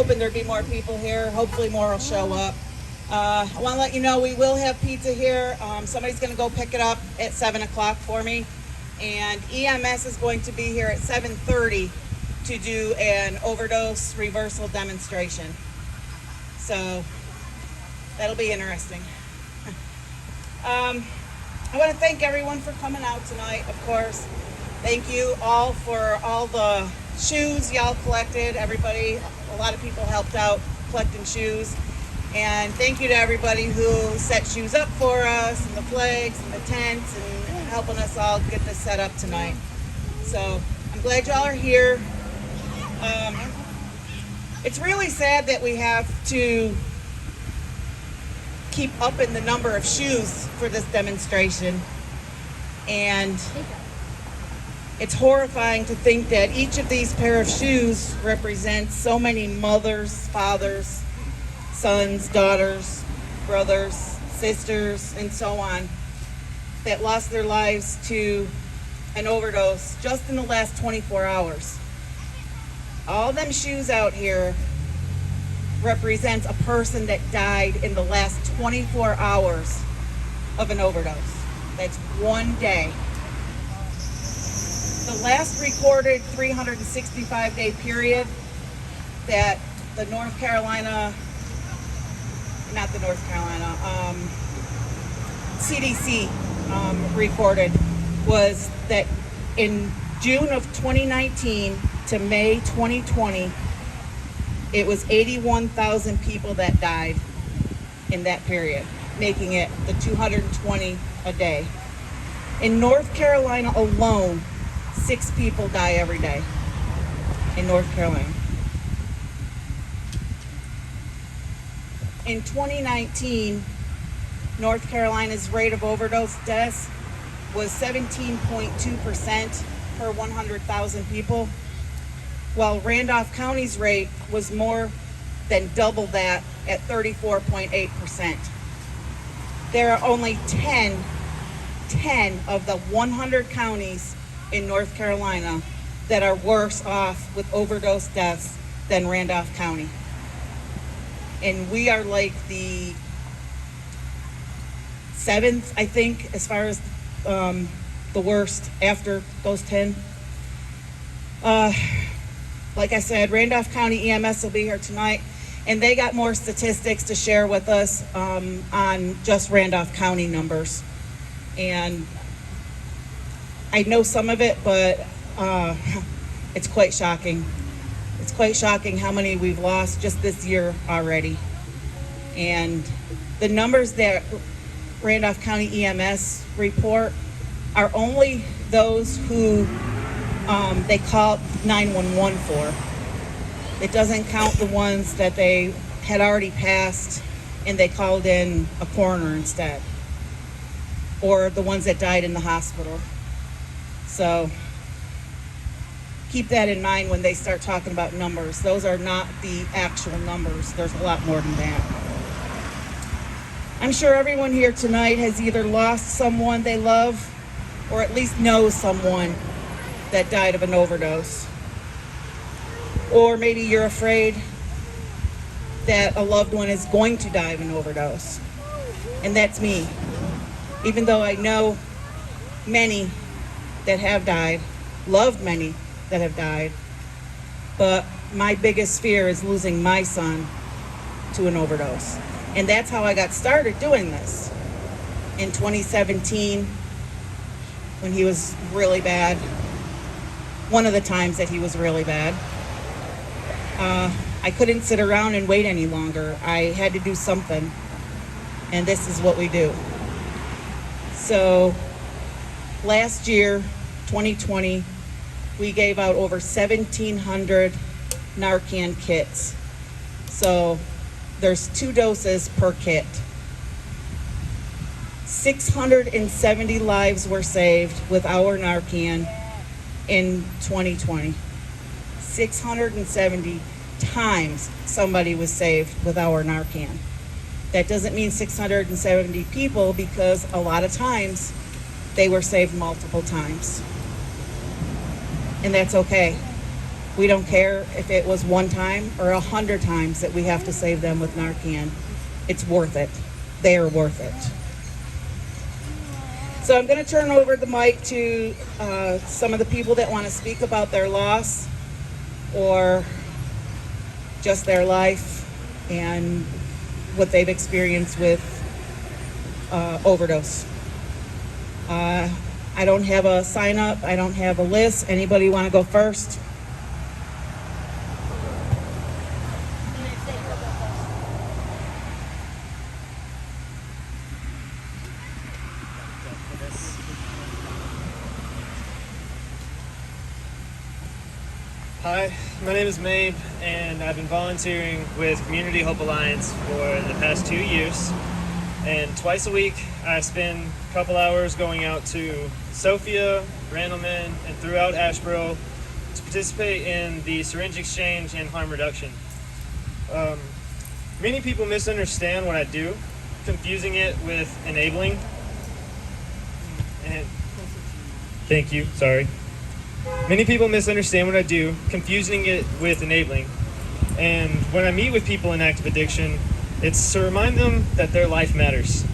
hoping there'd be more people here. Hopefully more will show up. I want to let you know we will have pizza here. Somebody's going to go pick it up at 7 o'clock for me. And EMS is going to be here at 7:30 to do an overdose reversal demonstration. So that'll be interesting. I want to thank everyone for coming out tonight, of course. Thank you all for all the shoes y'all collected. Everybody, a lot of people helped out collecting shoes. And thank you to everybody who set shoes up for us, and the flags and the tents, and helping us all get this set up tonight. So I'm glad y'all are here. It's really sad that we have to keep upping the number of shoes for this demonstration. And it's horrifying to think that each of these pair of shoes represents so many mothers, fathers, sons, daughters, brothers, sisters, and so on that lost their lives to an overdose just in the last 24 hours. All them shoes out here represents a person that died in the last 24 hours of an overdose. That's one day. The last recorded 365-day period that the CDC recorded was that in June of 2019 to May 2020, it was 81,000 people that died in that period, making it the 220 a day. In North Carolina alone, 6 people die every day in North Carolina. In 2019, North Carolina's rate of overdose deaths was 17.2% per 100,000 people, while Randolph County's rate was more than double that at 34.8%. There are only 10 of the 100 counties in North Carolina that are worse off with overdose deaths than Randolph County. And we are like the 7th, I think, as far as the worst after those 10. Like I said, Randolph County EMS will be here tonight, and they got more statistics to share with us on just Randolph County numbers. And I know some of it, but it's quite shocking. It's quite shocking how many we've lost just this year already. And the numbers that Randolph County EMS report are only those who they call 911 for. It doesn't count the ones that they had already passed and they called in a coroner instead, or the ones that died in the hospital. So keep that in mind when they start talking about numbers. Those are not the actual numbers. There's a lot more than that. I'm sure everyone here tonight has either lost someone they love or at least knows someone that died of an overdose. Or maybe you're afraid that a loved one is going to die of an overdose. And that's me. Even though I know many that have died, loved many that have died, but my biggest fear is losing my son to an overdose. And that's how I got started doing this. In 2017, when he was really bad, one of the times that he was really bad, I couldn't sit around and wait any longer. I had to do something, and this is what we do. So last year, 2020, we gave out over 1,700 Narcan kits. So there's 2 doses per kit. 670 lives were saved with our Narcan in 2020. 670 times somebody was saved with our Narcan. That doesn't mean 670 people, because a lot of times they were saved multiple times. And that's okay. We don't care if it was one time or 100 times that we have to save them with Narcan. It's worth it. They are worth it. So I'm going to turn over the mic to some of the people that want to speak about their loss or just their life and what they've experienced with overdose. I don't have a sign up. I don't have a list. Anybody want to go first? Hi, my name is Mabe, and I've been volunteering with Community Hope Alliance for the past 2 years. And twice a week, I spend a couple hours going out to Sophia, Randleman, and throughout Asheboro to participate in the syringe exchange and harm reduction. Many people misunderstand what I do, confusing it with enabling. And thank you, sorry. Many people misunderstand what I do, confusing it with enabling. And when I meet with people in active addiction, it's to remind them that their life matters.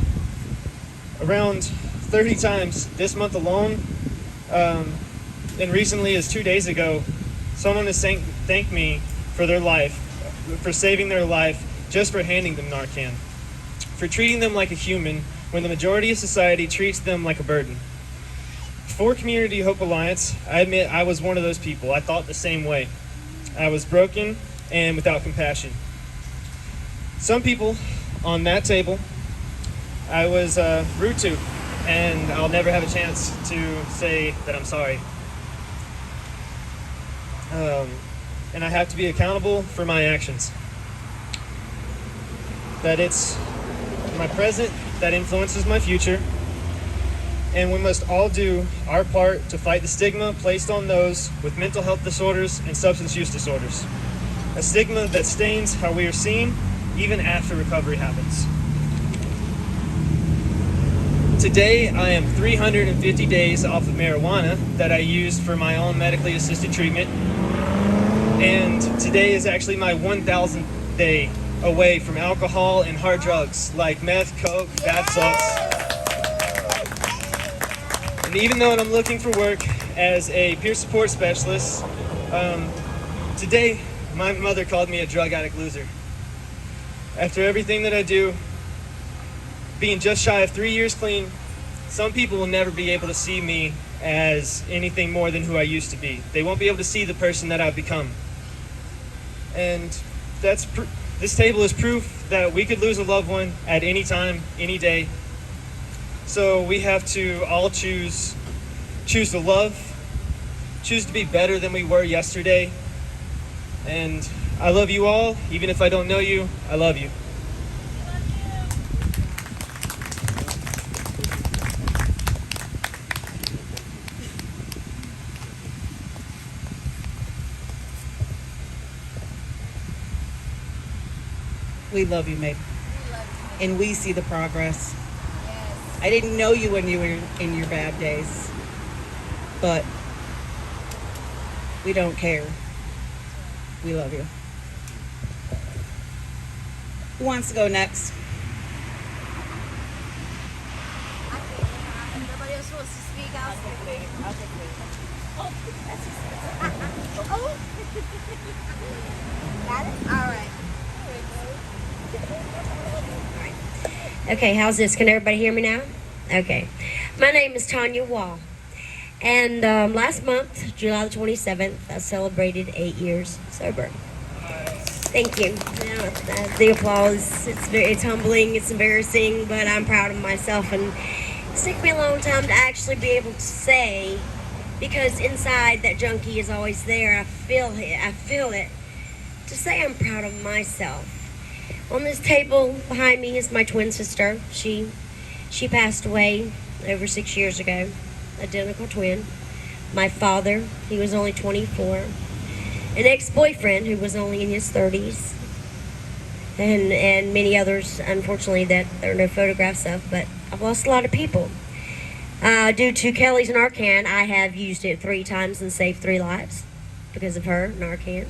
Around 30 times this month alone, and recently as 2 days ago, someone has thanked me for their life, for saving their life, just for handing them Narcan, for treating them like a human when the majority of society treats them like a burden. For Community Hope Alliance, I admit I was one of those people. I thought the same way. I was broken and without compassion. Some people on that table I was rude to, and I'll never have a chance to say that I'm sorry. And I have to be accountable for my actions. That it's my present that influences my future. And we must all do our part to fight the stigma placed on those with mental health disorders and substance use disorders. A stigma that stains how we are seen even after recovery happens. Today, I am 350 days off of marijuana that I used for my own medically assisted treatment. And today is actually my 1,000th day away from alcohol and hard drugs like meth, coke, bath salts. And even though I'm looking for work as a peer support specialist, today my mother called me a drug addict loser. After everything that I do, being just shy of 3 years clean, some people will never be able to see me as anything more than who I used to be. They won't be able to see the person that I've become. And this table is proof that we could lose a loved one at any time, any day. So we have to all choose to love, choose to be better than we were yesterday. And I love you all, even if I don't know you, I love you. We love you, Meg. And we see the progress. I didn't know you when you were in your bad days, but we don't care. We love you. Who wants to go next? Nobody else wants to speak. I'll take it. Oh, that's just... oh. Got it? All right. Okay, how's this? Can everybody hear me now? Okay. My name is Tanya Wall. And last month, July the 27th, I celebrated 8 years sober. Thank you. The applause, it's humbling, it's embarrassing, but I'm proud of myself. And it's taken me a long time to actually be able to say, because inside that junkie is always there. I feel it. To say I'm proud of myself. On this table behind me is my twin sister. She passed away over 6 years ago. Identical twin. My father, he was only 24. An ex-boyfriend who was only in his 30s. And many others, unfortunately, that there are no photographs of, but I've lost a lot of people. Due to Kelly's Narcan, I have used it 3 times and saved 3 lives. because of her, Narcan.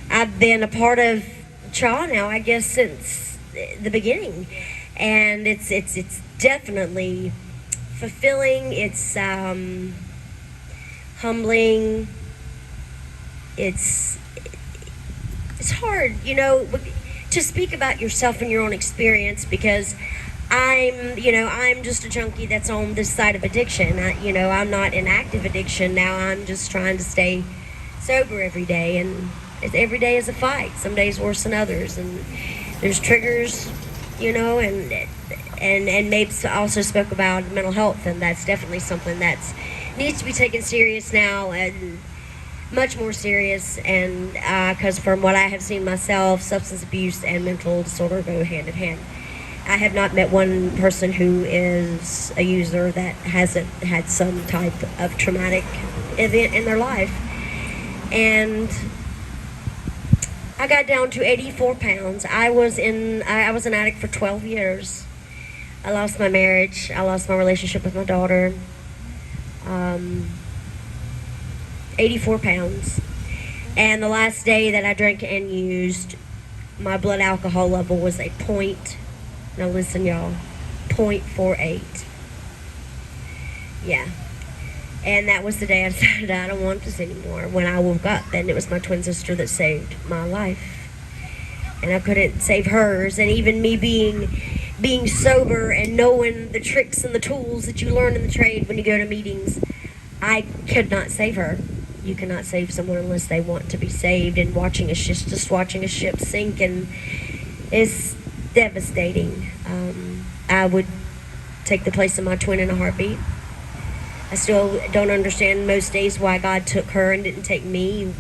I've been a part of CHA now, I guess, since the beginning, and it's definitely fulfilling. It's humbling. It's hard, to speak about yourself and your own experience, because I'm just a junkie that's on this side of addiction. I'm not in active addiction now. I'm just trying to stay sober every day, and every day is a fight. Some days worse than others, and there's triggers, and Mapes also spoke about mental health, and that's definitely something that needs to be taken serious now, and much more serious, and because from what I have seen myself, substance abuse and mental disorder go hand in hand. I have not met one person who is a user that hasn't had some type of traumatic event in their life. And I got down to 84 pounds. I was an addict for 12 years. I lost my marriage. I lost my relationship with my daughter. 84 pounds. And the last day that I drank and used, my blood alcohol level was a point. Now listen, y'all, 0.48. Yeah. And that was the day I decided I don't want this anymore. When I woke up, and it was my twin sister that saved my life. And I couldn't save hers. And even me being sober and knowing the tricks and the tools that you learn in the trade when you go to meetings, I could not save her. You cannot save someone unless they want to be saved. And watching a ship sink, and it's devastating. I would take the place of my twin in a heartbeat. I still don't understand most days why God took her and didn't take me,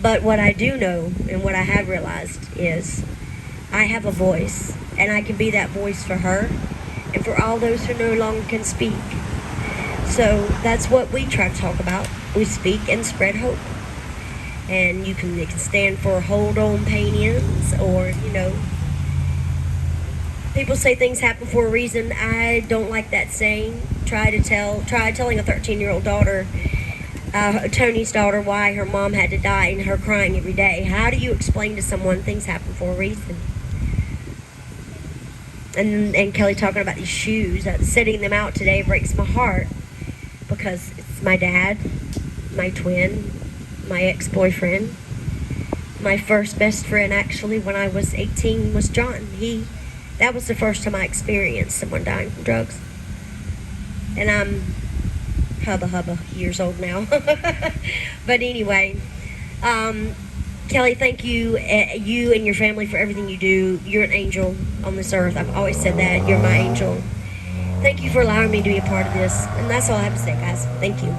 But what I do know, and what I have realized, is I have a voice, and I can be that voice for her and for all those who no longer can speak. So that's what we try to talk about. We speak and spread hope. And it can stand for hold on pain ends, or, people say things happen for a reason. I don't like that saying. Try telling a 13-year-old daughter, Tony's daughter, why her mom had to die, and her crying every day. How do you explain to someone things happen for a reason? And Kelly talking about these shoes, setting them out today breaks my heart, because it's my dad, my twin, my ex-boyfriend, my first best friend, actually, when I was 18, was John. That was the first time I experienced someone dying from drugs. And I'm hubba years old now. But anyway, Kelly, thank you, you and your family, for everything you do. You're an angel on this earth. I've always said that. You're my angel. Thank you for allowing me to be a part of this. And that's all I have to say, guys. Thank you.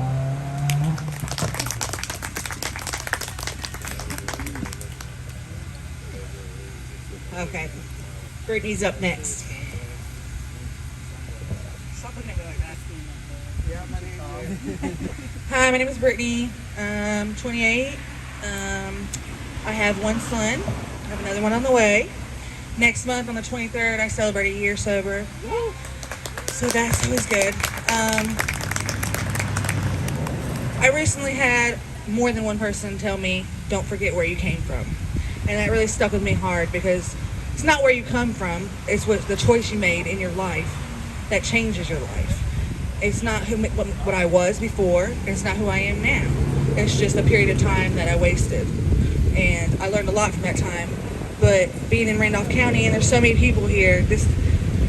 Okay. Brittany's up next. Hi, my name is Brittany. 28. I have one son. I have another one on the way. Next month on the 23rd, I celebrate a year sober. So that's always good. I recently had more than one person tell me, don't forget where you came from. And that really stuck with me hard, because it's not where you come from, it's what the choice you made in your life that changes your life. It's not what I was before, it's not who I am now. It's just a period of time that I wasted. And I learned a lot from that time. But being in Randolph County, and there's so many people here,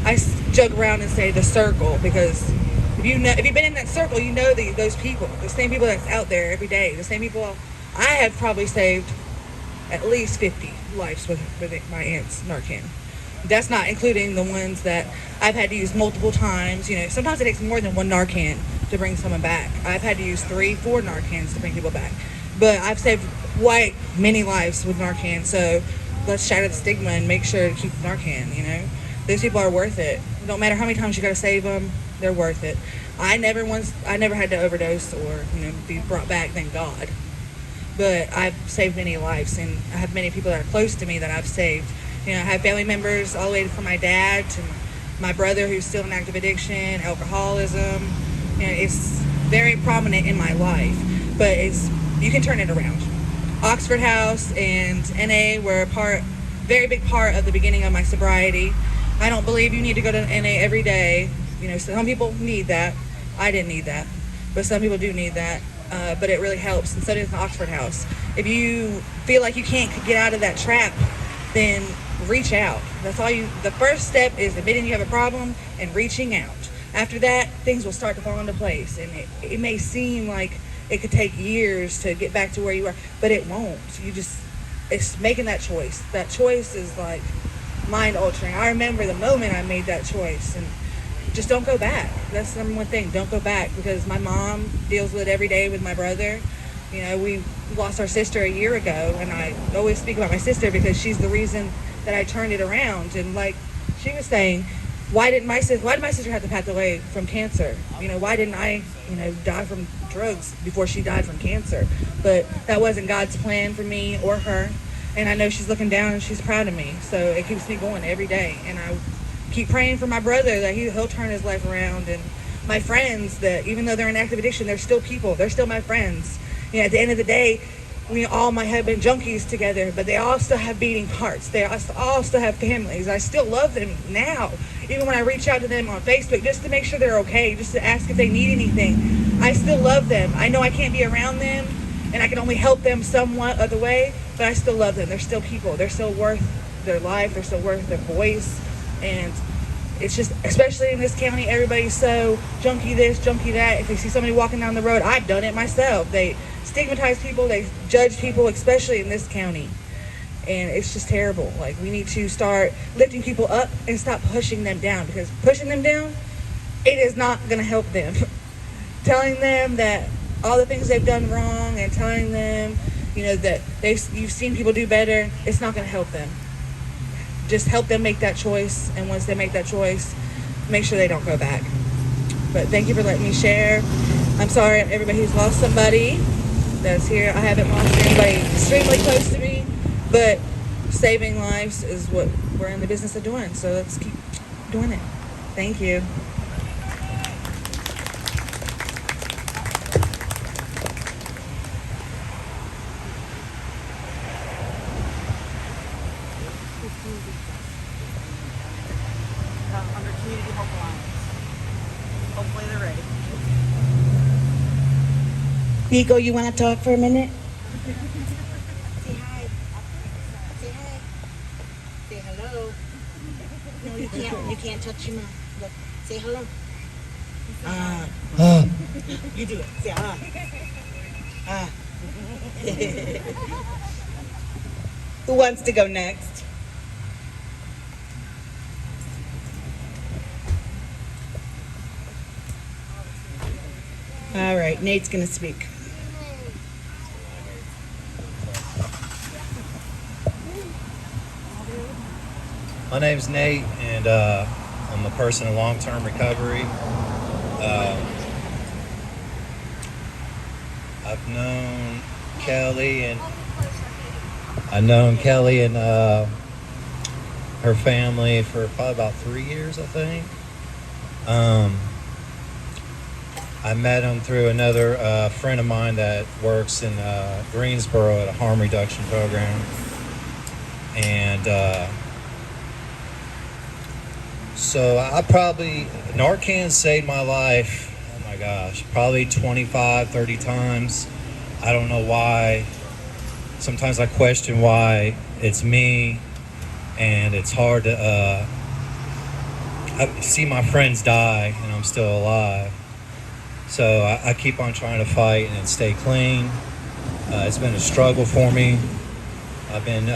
I joke around and say the circle, because if you've been in that circle, you know those people, the same people that's out there every day, the same people. I have probably saved at least 50 lives with my aunt's Narcan. That's not including the ones that I've had to use multiple times. Sometimes it takes more than one Narcan to bring someone back. I've had to use 3-4 Narcans to bring people back. But I've saved quite many lives with Narcan, so let's shatter the stigma and make sure to keep Narcan, Those people are worth it. It don't matter how many times you gotta save them, they're worth it. I never had to overdose or, be brought back, thank God. But I've saved many lives, and I have many people that are close to me that I've saved. I have family members all the way from my dad to my brother, who's still in active addiction, alcoholism. It's very prominent in my life, but you can turn it around. Oxford House and NA were very big part of the beginning of my sobriety. I don't believe you need to go to NA every day. You know, some people need that. I didn't need that, but some people do need that. But it really helps, and so does the Oxford House. If you feel like you can't get out of that trap, then reach out. That's all the first step is admitting you have a problem and reaching out. After that, things will start to fall into place, and it may seem like it could take years to get back to where you are, but it won't. It's making that choice. That choice is like mind altering. I remember the moment I made that choice, and just don't go back. That's the number one thing. Don't go back, because my mom deals with it every day with my brother. You know, we lost our sister a year ago, and I always speak about my sister because she's the reason that I turned it around. And like she was saying, why did my sister have to pass away from cancer? You know, why didn't I, die from drugs before she died from cancer? But that wasn't God's plan for me or her. And I know she's looking down and she's proud of me. So it keeps me going every day. And I keep praying for my brother that he'll turn his life around. And my friends, that even though they're in active addiction, they're still people. They're still my friends. You know, at the end of the day, we all might have been junkies together, but they all still have beating hearts. They all still have families. I still love them now. Even when I reach out to them on Facebook just to make sure they're okay, just to ask if they need anything, I still love them. I know I can't be around them, and I can only help them somewhat of the way, but I still love them. They're still people. They're still worth their life. They're still worth their voice. And it's just, especially in this county, everybody's so junkie this, junkie that. If they see somebody walking down the road, I've done it myself. They stigmatize people, they judge people, especially in this county. And it's just terrible. Like, we need to start lifting people up and stop pushing them down, because pushing them down, it is not going to help them. Telling them that all the things they've done wrong and telling them, that you've seen people do better, it's not going to help them. Just help them make that choice, and once they make that choice, make sure they don't go back. But thank you for letting me share. I'm sorry everybody who's lost somebody that's here. I haven't lost anybody extremely close to me, but saving lives is what we're in the business of doing, so let's keep doing it. Thank you. Under Community Hope Alliance. Hopefully they're ready. Nico, you want to talk for a minute? Say hi. Say hi. Say hello. No, you can't. You can't touch your mouth. Look. Say hello. You do it. Say Who wants to go next? All right, Nate's going to speak. My name's Nate, and I'm a person in long-term recovery. I've known Kelly and her family for probably about 3 years, I think. I met him through another friend of mine that works in Greensboro at a harm reduction program. And so Narcan saved my life, oh my gosh, probably 25, 30 times. I don't know why. Sometimes I question why it's me, and it's hard to I see my friends die and I'm still alive. So I keep on trying to fight and stay clean. It's been a struggle for me. I've been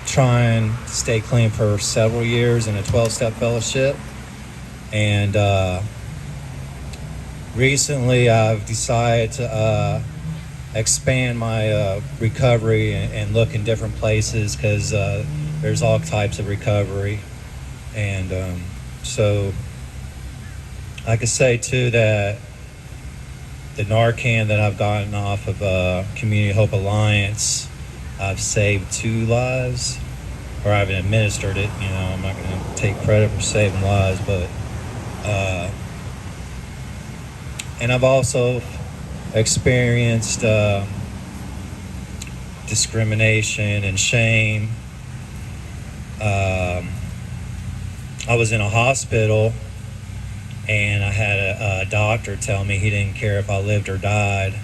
trying to stay clean for several years in a 12-step fellowship. And recently I've decided to expand my recovery and look in different places, because there's all types of recovery. And so I could say too that the Narcan that I've gotten off of Community Hope Alliance, I've saved 2 lives, or I've administered it. I'm not going to take credit for saving lives, but and I've also experienced discrimination and shame. I was in a hospital, and I had a doctor tell me he didn't care if I lived or died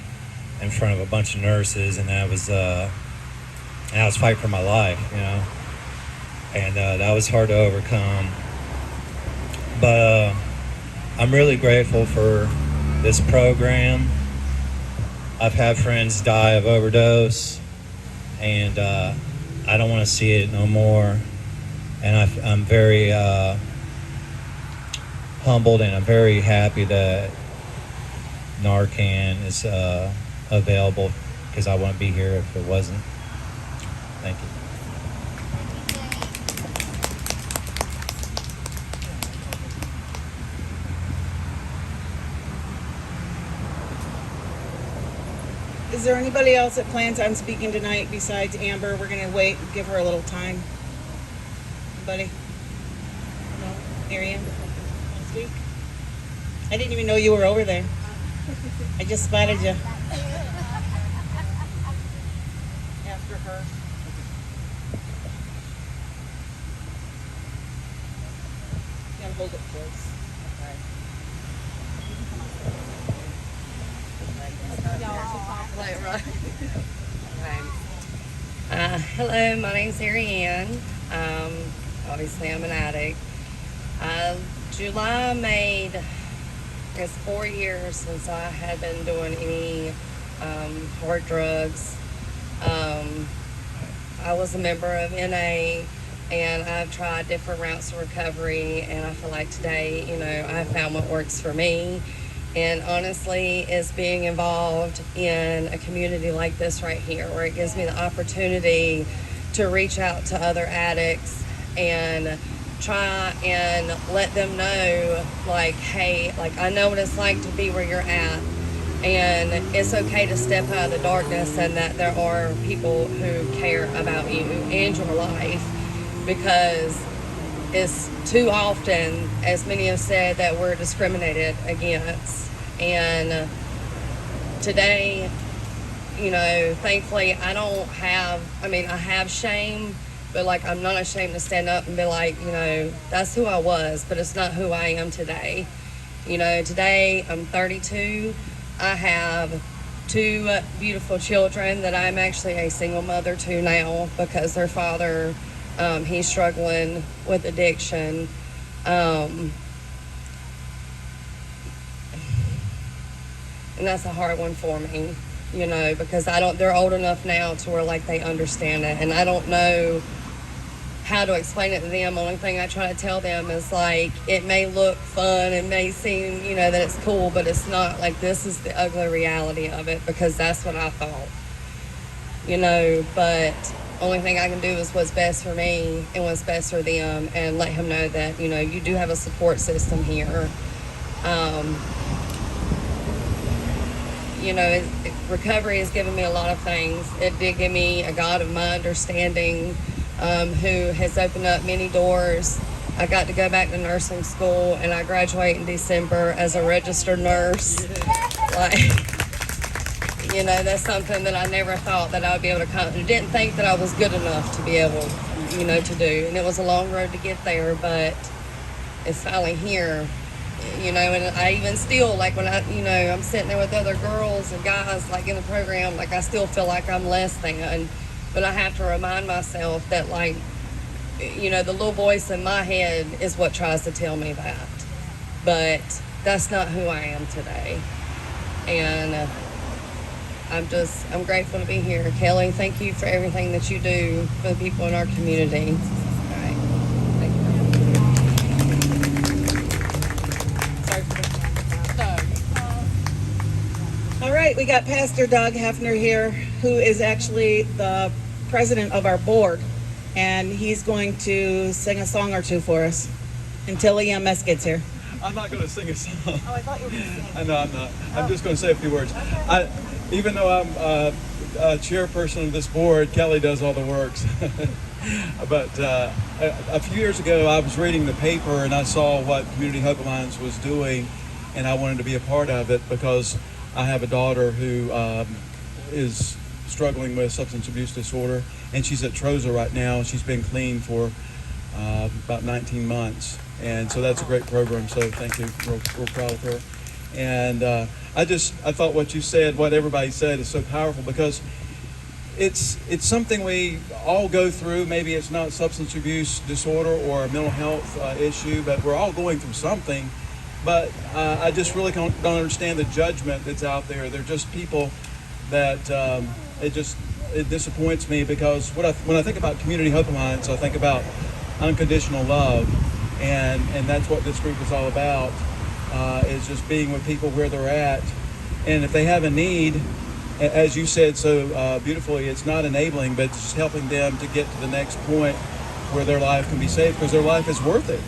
in front of a bunch of nurses, and I was fighting for my life, you know, and that was hard to overcome. But I'm really grateful for this program. I've had friends die of overdose, and I don't want to see it no more. And I'm very humbled, and I'm very happy that Narcan is available, because I wouldn't be here if it wasn't. Thank you. Is there anybody else that plans on speaking tonight besides Amber? We're going to wait and give her a little time. Anybody? No? Marianne? Want to speak? I didn't even know you were over there. I just spotted you. After her. You gotta hold it close. Hello, my name's Ariane. Obviously, I'm an addict. July made, it's 4 years since I had been doing any hard drugs. I was a member of NA, and I've tried different routes of recovery, and I feel like today, you know, I found what works for me. And honestly, it's being involved in a community like this right here, where it gives me the opportunity to reach out to other addicts and try and let them know, like, hey, like, I know what it's like to be where you're at, and it's okay to step out of the darkness, and that there are people who care about you and your life, because it's too often, as many have said, that we're discriminated against. And today, you know, thankfully, I have shame, but like, I'm not ashamed to stand up and be like, you know, that's who I was, but it's not who I am today. You know, today I'm 32. I have 2 beautiful children that I'm actually a single mother to now, because their father, he's struggling with addiction. And that's a hard one for me, you know, because they're old enough now to where, like, they understand it, and I don't know how to explain it to them. Only thing I try to tell them is, like, it may look fun, it may seem, you know, that it's cool, but it's not. Like, this is the ugly reality of it, because that's what I thought, you know. But only thing I can do is what's best for me and what's best for them, and let him know that, you know, you do have a support system here. You know, recovery has given me a lot of things. It did give me a God of my understanding, who has opened up many doors. I got to go back to nursing school, and I graduate in December as a registered nurse. Like, you know, that's something that I never thought that I would be able to didn't think that I was good enough to be able, you know, to do. And it was a long road to get there, but it's finally here. You know, and I even still, like, when I'm sitting there with other girls and guys, like, in the program, like, I still feel like I'm less than. But I have to remind myself that, like, you know, the little voice in my head is what tries to tell me that. But that's not who I am today. And I'm grateful to be here. Kelly, thank you for everything that you do for the people in our community. All right. Thank you. All right, we got Pastor Doug Hefner here, who is actually the president of our board, and he's going to sing a song or two for us until EMS gets here. I'm not going to sing a song. Oh, I thought you were going to sing. I know I'm not. I'm just going to say a few words. Even though I'm a chairperson of this board, Kelly does all the works. But a few years ago, I was reading the paper and I saw what Community Hope Alliance was doing and I wanted to be a part of it because I have a daughter who is struggling with substance abuse disorder, and she's at Troza right now. She's been clean for about 19 months, and so that's a great program. So thank you. We're proud of her. And I thought what you said, what everybody said, is so powerful because it's something we all go through. Maybe it's not substance abuse disorder or a mental health issue, but we're all going through something. But I just really don't understand the judgment that's out there. They're just people that it disappoints me because when I think about Community Hope Alliance, I think about unconditional love, and that's what this group is all about. Is just being with people where they're at, and if they have a need, as you said so beautifully, it's not enabling, but it's just helping them to get to the next point where their life can be saved, because their life is worth it.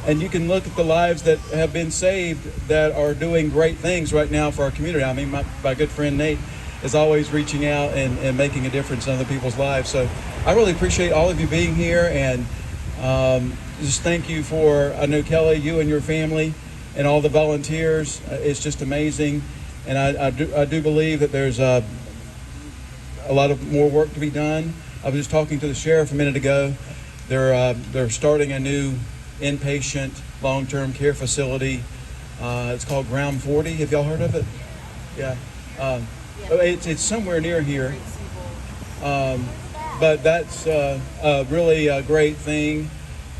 And you can look at the lives that have been saved that are doing great things right now for our community. I mean, my good friend Nate is always reaching out and making a difference in other people's lives. So I really appreciate all of you being here, and just thank you for, I know Kelly, you and your family and all the volunteers. It's just amazing. And I do believe that there's a lot of more work to be done. I was just talking to the sheriff a minute ago. They're starting a new inpatient long-term care facility. It's called Ground 40. Have y'all heard of it? Yeah. It's somewhere near here. But that's really a great thing.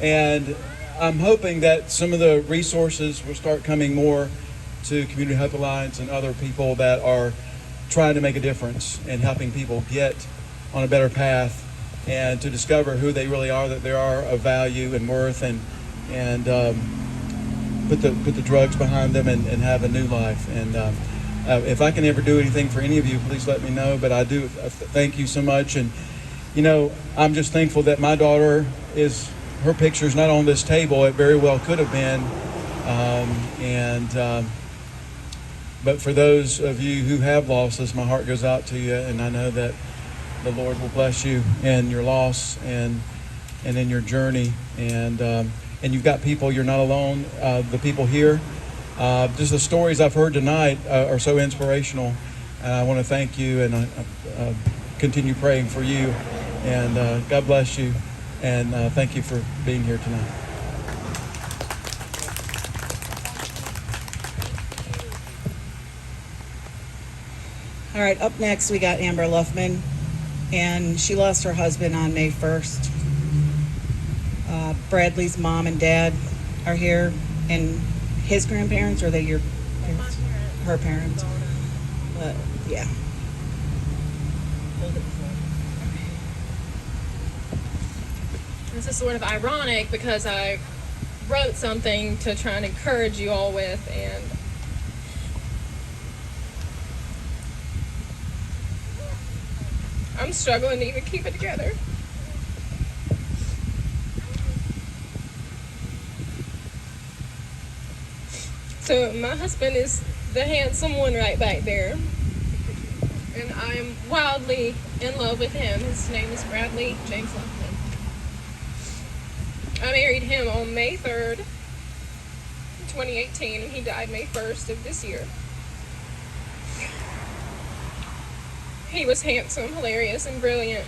And I'm hoping that some of the resources will start coming more to Community Hope Alliance and other people that are trying to make a difference and helping people get on a better path and to discover who they really are, that they are of value and worth, and put the drugs behind them and have a new life. And if I can ever do anything for any of you, please let me know. But I do thank you so much. And I'm just thankful that my daughter her picture's not on this table. It very well could have been. But for those of you who have losses, my heart goes out to you, and I know that the Lord will bless you in your loss and in your journey. And you've got people, you're not alone. The people here, just the stories I've heard tonight are so inspirational. And I want to thank you, and I continue praying for you. And God bless you. And thank you for being here tonight. All right, up next we got Amber Luffman, and she lost her husband on May 1st. Bradley's mom and dad are here, and his grandparents, or are they your parents? Her parents. But yeah. This is sort of ironic because I wrote something to try and encourage you all with, and I'm struggling to even keep it together. So my husband is the handsome one right back there, and I am wildly in love with him. His name is Bradley James Luffman. I married him on May 3rd, 2018, and he died May 1st of this year. He was handsome, hilarious, and brilliant.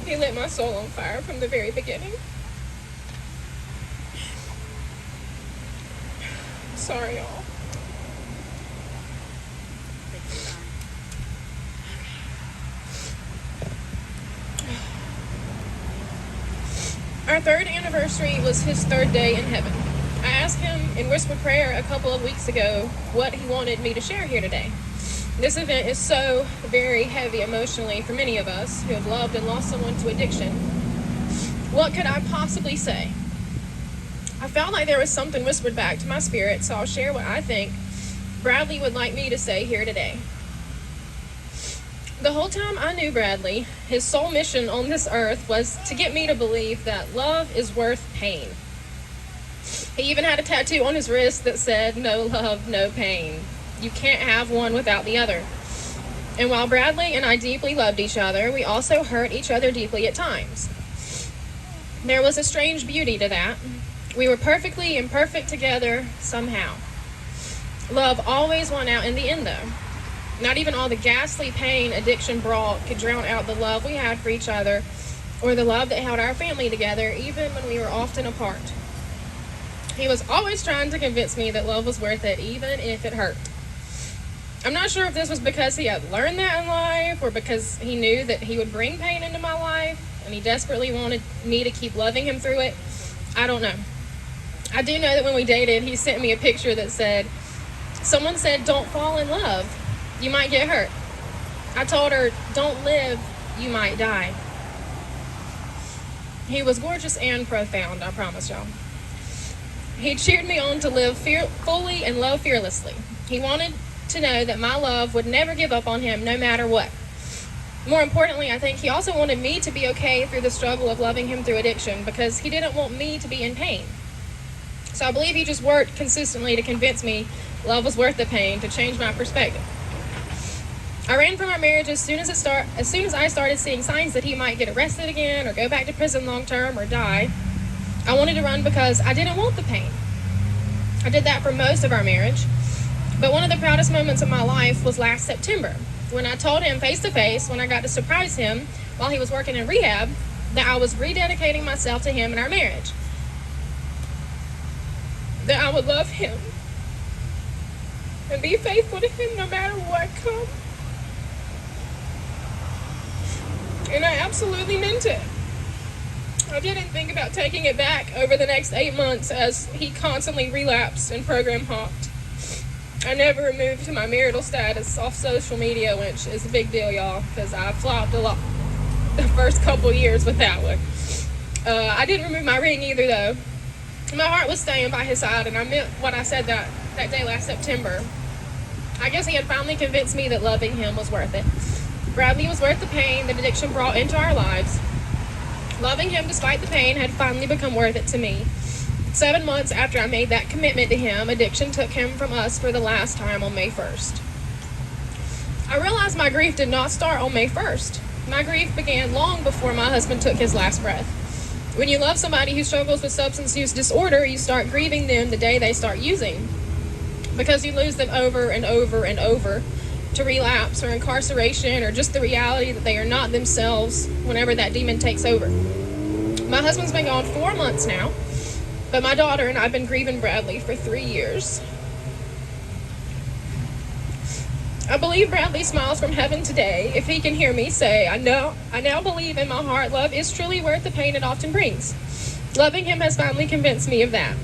He lit my soul on fire from the very beginning. Sorry, y'all. Our third anniversary was his third day in heaven. I asked him in whispered prayer a couple of weeks ago what he wanted me to share here today. This event is so very heavy emotionally for many of us who have loved and lost someone to addiction. What could I possibly say? I felt like there was something whispered back to my spirit, so I'll share what I think Bradley would like me to say here today. The whole time I knew Bradley, his sole mission on this earth was to get me to believe that love is worth pain. He even had a tattoo on his wrist that said, "No love, no pain. You can't have one without the other." And while Bradley and I deeply loved each other, we also hurt each other deeply at times. There was a strange beauty to that. We were perfectly imperfect together somehow. Love always won out in the end, though. Not even all the ghastly pain addiction brought could drown out the love we had for each other, or the love that held our family together, even when we were often apart. He was always trying to convince me that love was worth it, even if it hurt. I'm not sure if this was because he had learned that in life, or because he knew that he would bring pain into my life, and he desperately wanted me to keep loving him through it. I don't know. I do know that when we dated, he sent me a picture that said, "Someone said, don't fall in love. You might get hurt." I told her, "Don't live, you might die." He was gorgeous and profound, I promise y'all. He cheered me on to live fully and love fearlessly. He wanted to know that my love would never give up on him, no matter what. More importantly, I think he also wanted me to be okay through the struggle of loving him through addiction, because he didn't want me to be in pain. So I believe he just worked consistently to convince me love was worth the pain, to change my perspective. I ran from our marriage as soon as I started seeing signs that he might get arrested again, or go back to prison long term, or die. I wanted to run because I didn't want the pain. I did that for most of our marriage. But one of the proudest moments of my life was last September, when I told him face to face, when I got to surprise him while he was working in rehab, that I was rededicating myself to him in our marriage. That I would love him and be faithful to him no matter what comes. And I absolutely meant it. I didn't think about taking it back over the next 8 months as he constantly relapsed and program hopped. I never removed my marital status off social media, which is a big deal, y'all, because I flopped a lot the first couple years with that one. I didn't remove my ring either, though. My heart was staying by his side, and I meant what I said that day last September. I guess he had finally convinced me that loving him was worth it. Bradley was worth the pain that addiction brought into our lives. Loving him despite the pain had finally become worth it to me. 7 months after I made that commitment to him, addiction took him from us for the last time on May 1st. I realized my grief did not start on May 1st. My grief began long before my husband took his last breath. When you love somebody who struggles with substance use disorder, you start grieving them the day they start using, because you lose them over and over and over to relapse or incarceration, or just the reality that they are not themselves whenever that demon takes over. My husband's been gone 4 months now, but my daughter and I have been grieving Bradley for 3 years. I believe Bradley smiles from heaven today if he can hear me say, I now believe in my heart love is truly worth the pain it often brings. Loving him has finally convinced me of that.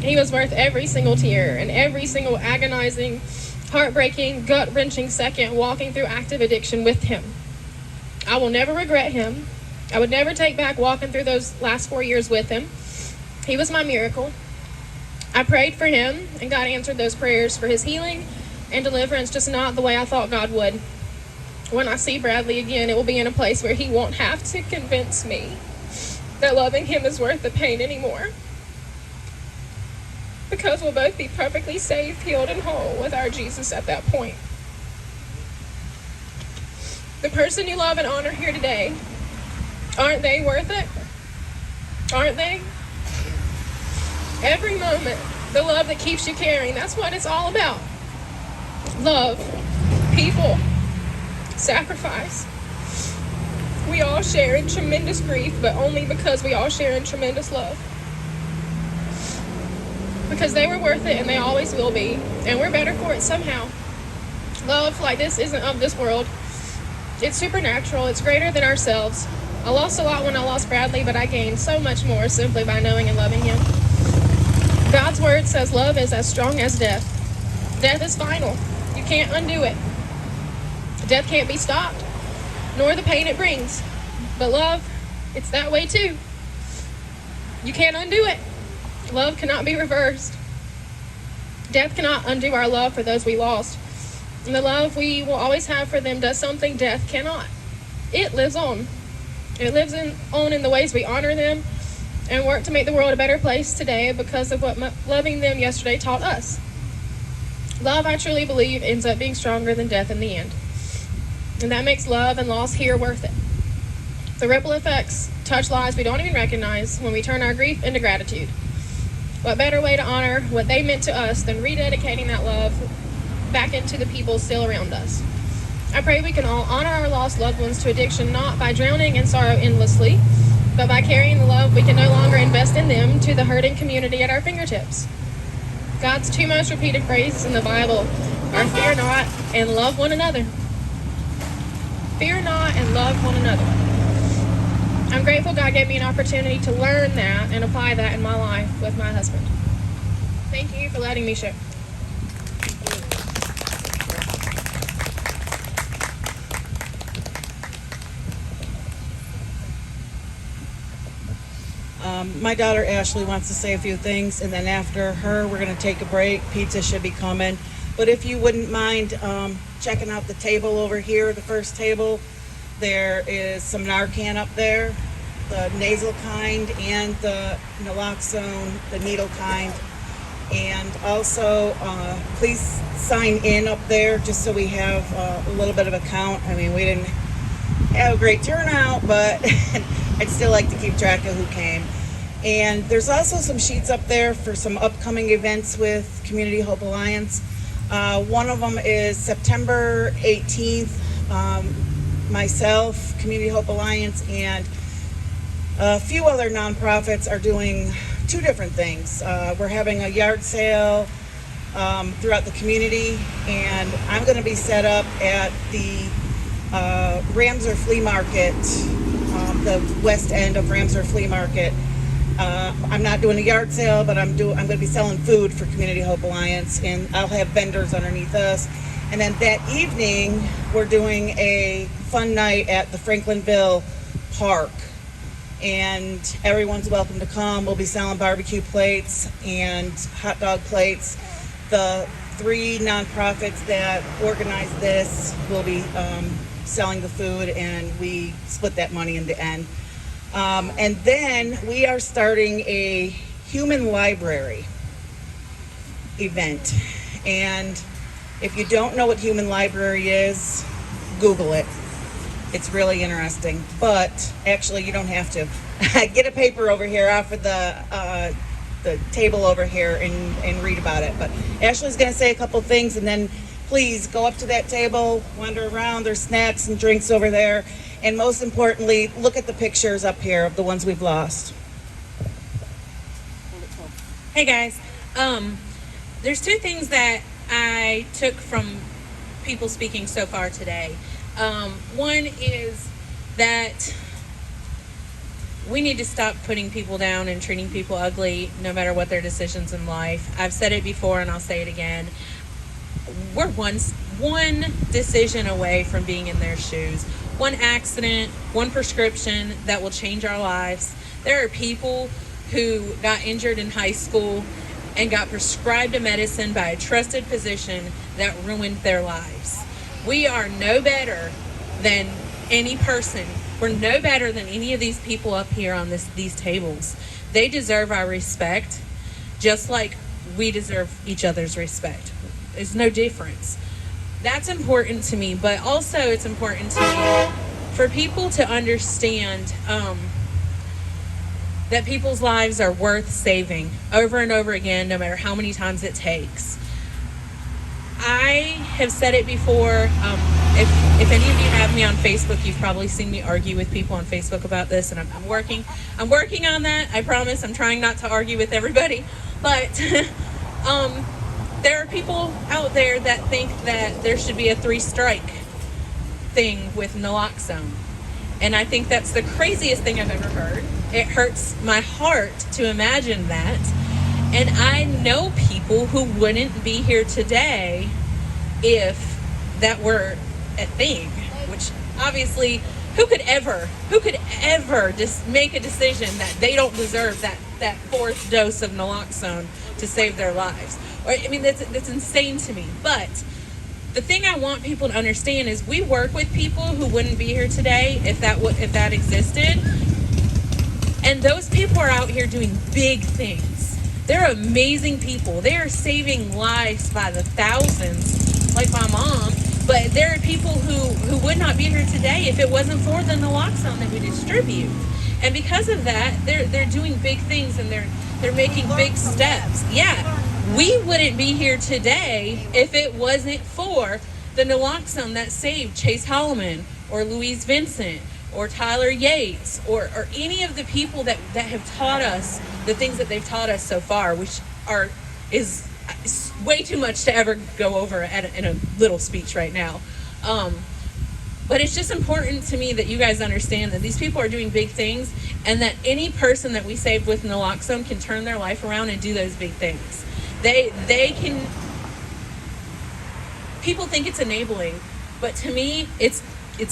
He was worth every single tear and every single agonizing, heartbreaking, gut-wrenching second walking through active addiction with him. I will never regret him. I would never take back walking through those last 4 years with him. He was my miracle. I prayed for him, and God answered those prayers for his healing and deliverance, just not the way I thought God would. When I see Bradley again, it will be in a place where he won't have to convince me that loving him is worth the pain anymore, because we'll both be perfectly safe, healed, and whole with our Jesus at that point. The person you love and honor here today, aren't they worth it? Aren't they? Every moment, the love that keeps you caring, that's what it's all about. Love, people, sacrifice. We all share in tremendous grief, but only because we all share in tremendous love. Because they were worth it, and they always will be, and we're better for it somehow. Love like this isn't of this world. It's supernatural. It's greater than ourselves. I lost a lot when I lost Bradley, but I gained so much more simply by knowing and loving him. God's word says love is as strong as death. Death is final. You can't undo it. Death can't be stopped, nor the pain it brings. But love, it's that way too. You can't undo it. Love cannot be reversed. Death cannot undo our love for those we lost. And the love we will always have for them does something death cannot. It lives on. It lives on in the ways we honor them and work to make the world a better place today because of what loving them yesterday taught us. Love, I truly believe, ends up being stronger than death in the end. And that makes love and loss here worth it. The ripple effects touch lives we don't even recognize when we turn our grief into gratitude. What better way to honor what they meant to us than rededicating that love back into the people still around us? I pray we can all honor our lost loved ones to addiction not by drowning in sorrow endlessly, but by carrying the love we can no longer invest in them to the hurting community at our fingertips. God's two most repeated phrases in the Bible are fear not and love one another. Fear not and love one another. I'm grateful God gave me an opportunity to learn that and apply that in my life with my husband. Thank you for letting me share. My daughter Ashley wants to say a few things, and then after her, we're going to take a break. Pizza should be coming. But if you wouldn't mind checking out the table over here, the first table, there is some Narcan up there, the nasal kind and the naloxone, the needle kind. And also, please sign in up there just so we have a little bit of a count. I mean, we didn't have a great turnout, but I'd still like to keep track of who came. And there's also some sheets up there for some upcoming events with Community Hope Alliance. One of them is September 18th. Myself, Community Hope Alliance, and a few other nonprofits are doing two different things. We're having a yard sale throughout the community, and I'm going to be set up at the Ramsar Flea Market, the west end of Ramsar Flea Market. I'm not doing a yard sale, but I'm going to be selling food for Community Hope Alliance, and I'll have vendors underneath us. And then that evening, we're doing a fun night at the Franklinville Park, and everyone's welcome to come. We'll be selling barbecue plates and hot dog plates. The three nonprofits that organize this will be selling the food, and we split that money in the end. And then we are starting a human library event. And if you don't know what human library is, Google it. It's really interesting. But actually, you don't have to. Get a paper over here off of the table over here and read about it. But Ashley's going to say a couple things, and then please go up to that table, wander around. There's snacks and drinks over there. And most importantly, look at the pictures up here of the ones we've lost. Hey guys, there's two things that I took from people speaking so far today. One is that we need to stop putting people down and treating people ugly no matter what their decisions in life. I've said it before and I'll say it again. We're one decision away from being in their shoes. One accident, one prescription that will change our lives. There are people who got injured in high school and got prescribed a medicine by a trusted physician that ruined their lives. We are no better than any person. We're no better than any of these people up here on these tables. They deserve our respect, just like we deserve each other's respect. There's no difference. That's important to me, but also it's important to me for people to understand that people's lives are worth saving over and over again, no matter how many times it takes. I have said it before. If any of you have me on Facebook, you've probably seen me argue with people on Facebook about this, and I'm working on that. I promise. I'm trying not to argue with everybody, but there are people out there that think that there should be a 3-strike thing with naloxone, and I think that's the craziest thing I've ever heard. It hurts my heart to imagine that. And I know people who wouldn't be here today if that were a thing, which obviously who could ever just make a decision that they don't deserve that 4th dose of naloxone to save their lives? I mean, that's insane to me. But the thing I want people to understand is we work with people who wouldn't be here today if that existed. And those people are out here doing big things. They're amazing people. They are saving lives by the thousands, like my mom. But there are people who would not be here today if it wasn't for the naloxone that we distribute. And because of that, they're doing big things, and they're making big steps. Yeah, we wouldn't be here today if it wasn't for the naloxone that saved Chase Holloman or Louise Vincent or Tyler Yates or any of the people that have taught us the things that they've taught us so far, which is way too much to ever go over in a little speech right now. But it's just important to me that you guys understand that these people are doing big things, and that any person that we saved with naloxone can turn their life around and do those big things. They can. People think it's enabling, but to me, it's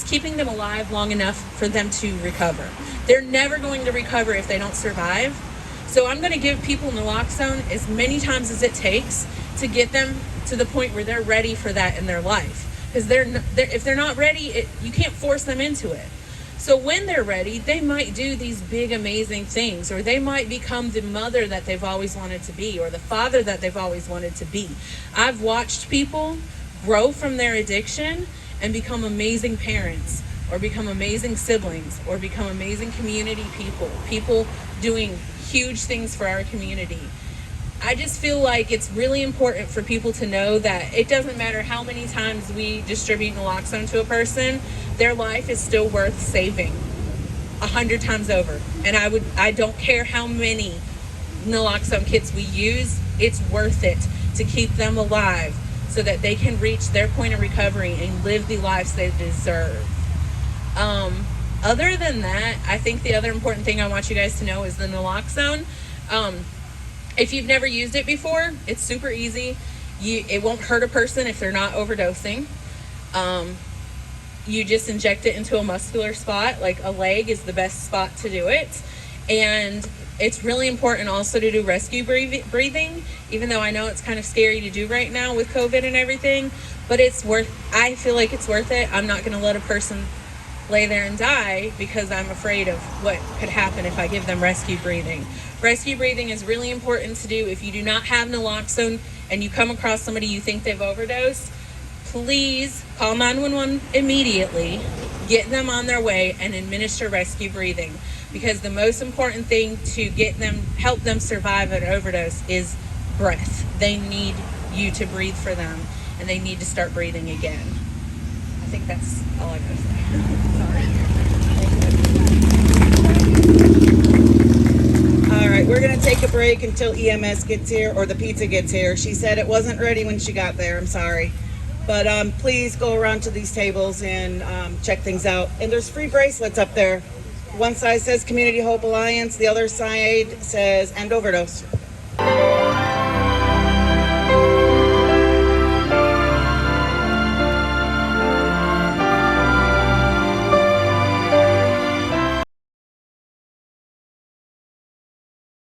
keeping them alive long enough for them to recover. They're never going to recover if they don't survive. So I'm going to give people naloxone as many times as it takes to get them to the point where they're ready for that in their life. Because if they're not ready, you can't force them into it. So when they're ready, they might do these big, amazing things, or they might become the mother that they've always wanted to be, or the father that they've always wanted to be. I've watched people grow from their addiction and become amazing parents, or become amazing siblings, or become amazing community people doing huge things for our community. I just feel like it's really important for people to know that it doesn't matter how many times we distribute naloxone to a person, their life is still worth saving 100 times over. And I don't care how many naloxone kits we use, it's worth it to keep them alive so that they can reach their point of recovery and live the lives they deserve. Other than that, I think the other important thing I want you guys to know is the naloxone. If you've never used it before, it's super easy. It won't hurt a person if they're not overdosing. You just inject it into a muscular spot, like a leg is the best spot to do it. And it's really important also to do rescue breathing, even though I know it's kind of scary to do right now with COVID and everything, but I feel like it's worth it. I'm not going to let a person lay there and die because I'm afraid of what could happen if I give them rescue breathing. Rescue breathing is really important to do if you do not have naloxone and you come across somebody you think they've overdosed. Please call 911 immediately, get them on their way, and administer rescue breathing, because the most important thing to help them survive an overdose is breath. They need you to breathe for them, and they need to start breathing again. I think that's all I gotta say. All right, we're going to take a break until EMS gets here, or the pizza gets here. She said it wasn't ready when she got there. I'm sorry. But please go around to these tables and check things out. And there's free bracelets up there. One side says Community Hope Alliance. The other side says End Overdose.